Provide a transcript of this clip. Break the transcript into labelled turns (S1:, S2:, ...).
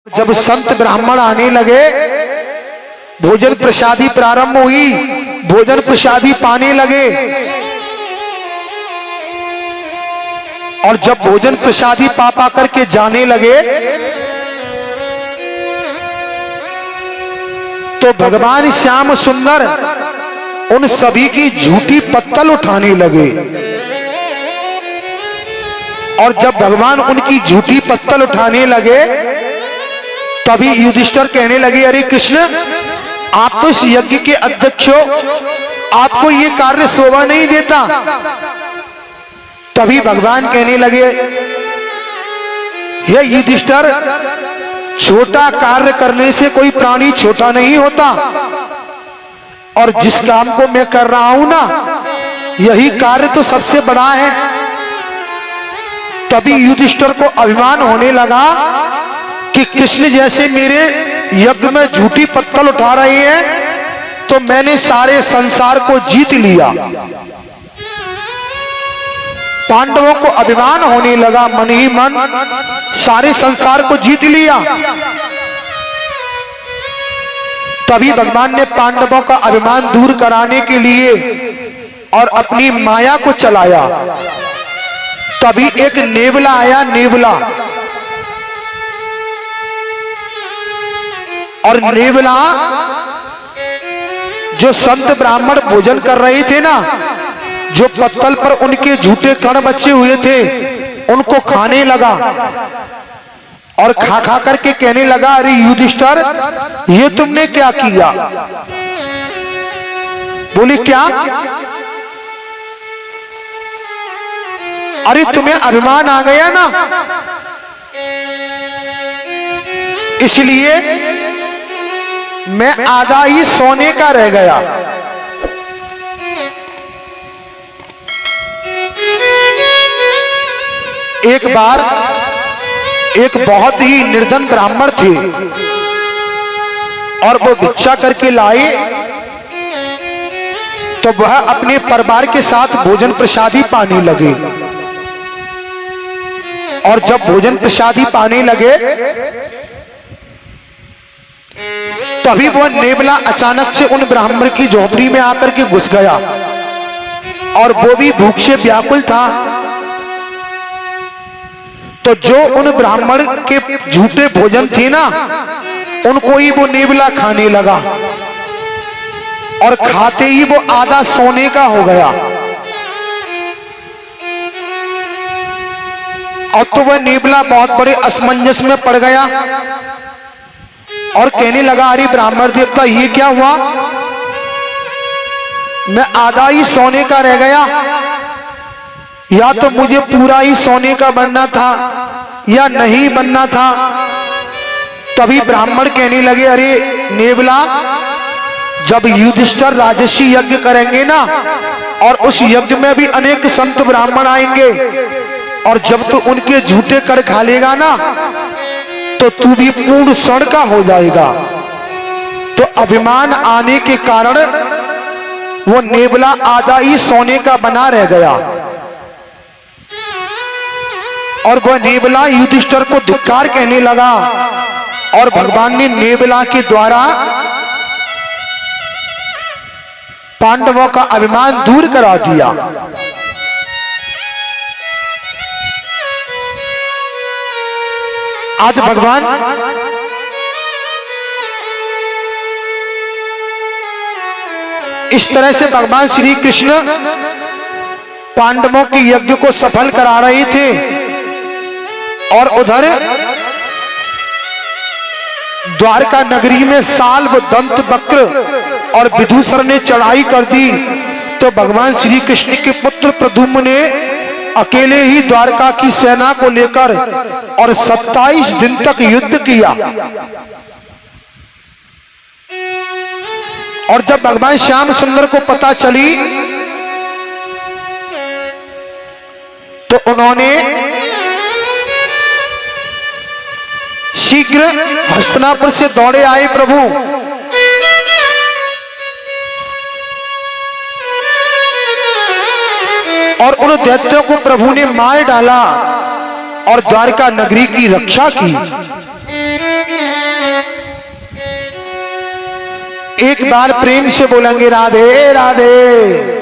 S1: जब संत ब्राह्मण आने लगे, भोजन प्रसादी प्रारंभ हुई, भोजन प्रसादी पाने लगे। और जब भोजन प्रसादी पा पा करके जाने लगे तो भगवान श्याम सुंदर उन सभी की झूठी पत्तल उठाने लगे। और जब भगवान उनकी झूठी पत्तल उठाने लगे तभी युधिष्ठिर कहने लगे, अरे कृष्ण, आप तो इस यज्ञ के अध्यक्ष हो, आपको ये कार्य शोभा नहीं देता। तभी भगवान कहने लगे, हे युधिष्ठिर, छोटा कार्य करने से कोई प्राणी छोटा नहीं होता, और जिस काम को मैं कर रहा हूं ना, यही कार्य तो सबसे बड़ा है। तभी युधिष्ठिर को अभिमान होने लगा कि कृष्ण जैसे मेरे यज्ञ में झूठी पत्तल उठा रहे हैं तो मैंने सारे संसार को जीत लिया। पांडवों को अभिमान होने लगा, मन ही मन सारे संसार को जीत लिया। तभी भगवान ने पांडवों का अभिमान दूर कराने के लिए और अपनी माया को चलाया। तभी एक नेवला आया, नेवला। और नेवला जो संत ब्राह्मण भोजन कर रहे थे ना, जो पत्तल पर उनके झूठे कण बचे हुए थे, उनको खाने लगा। और खा खा करके कहने लगा, अरे युधिष्ठिर, ये तुमने क्या किया? बोले क्या? अरे तुम्हें अभिमान आ गया ना, इसलिए मैं आधा ही सोने का रह गया। एक बार एक बहुत ही निर्धन ब्राह्मण थे और वो भिक्षा करके लाए, तो वह अपने परिवार के साथ भोजन प्रसादी पाने लगे। और जब भोजन प्रसादी पाने लगे तभी वह नेवला अचानक से उन ब्राह्मण की झोपड़ी में आकर के घुस गया, और वो भी भूख से व्याकुल था। तो जो उन ब्राह्मण के झूठे भोजन थे ना, उनको ही वो नेवला खाने लगा, और खाते ही वो आधा सोने का हो गया। अब तो वह नेवला बहुत बड़े असमंजस में पड़ गया और कहने लगा, अरे ब्राह्मण देवता, ये क्या हुआ? मैं आधा ही सोने का रह गया, या तो मुझे पूरा ही सोने का बनना था या नहीं बनना था। तभी ब्राह्मण कहने लगे, अरे नेवला, जब युधिष्ठिर राजसी यज्ञ करेंगे ना, और उस यज्ञ में भी अनेक संत ब्राह्मण आएंगे, और जब तू उनके झूठे कर खा लेगा ना, तो तू भी पूर्ण स्वर्ण का हो जाएगा। तो अभिमान आने के कारण वो नेवला आधा ही सोने का बना रह गया। और वह नेवला युधिष्ठिर को धिक्कार कहने लगा, और भगवान ने नेवला के द्वारा पांडवों का अभिमान दूर करा दिया। आज भगवान इस तरह से भगवान श्री कृष्ण पांडवों के यज्ञ को सफल करा रहे थे, और उधर द्वारका नगरी में साल्व, दंत वक्र और विदूषर ने चढ़ाई कर दी। तो भगवान श्री कृष्ण के पुत्र प्रद्युम्न ने अकेले ही द्वारका की सेना को लेकर और 27 दिन तक युद्ध किया। और जब भगवान श्याम सुंदर को पता चली तो उन्होंने शीघ्र हस्तिनापुर से दौड़े आए प्रभु, और उन दैत्यों को प्रभु ने मार डाला और द्वारका नगरी की रक्षा की। एक बार प्रेम से बोलेंगे राधे राधे।